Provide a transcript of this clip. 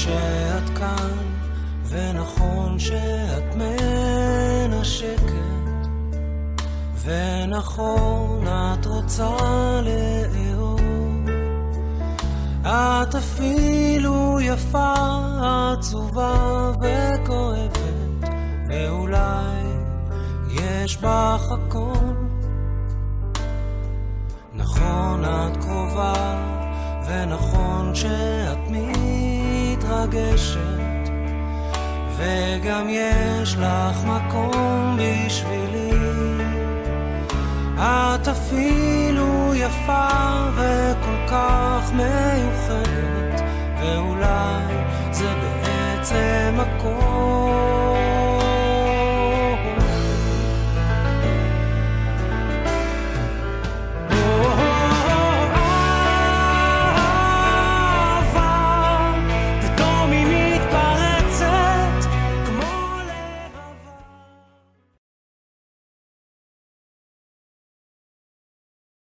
שאת כאן, ונכון שאת מנשקת, ונכון את רוצה לאהוב. את אפילו יפה, עצובה וכואבת, ואולי יש בך הכל. נכון את קרובה, ונכון שאת מתרגשת, וגם יש לך מקום בשבילי. את אפילו יפה וכל כך מיוחדת,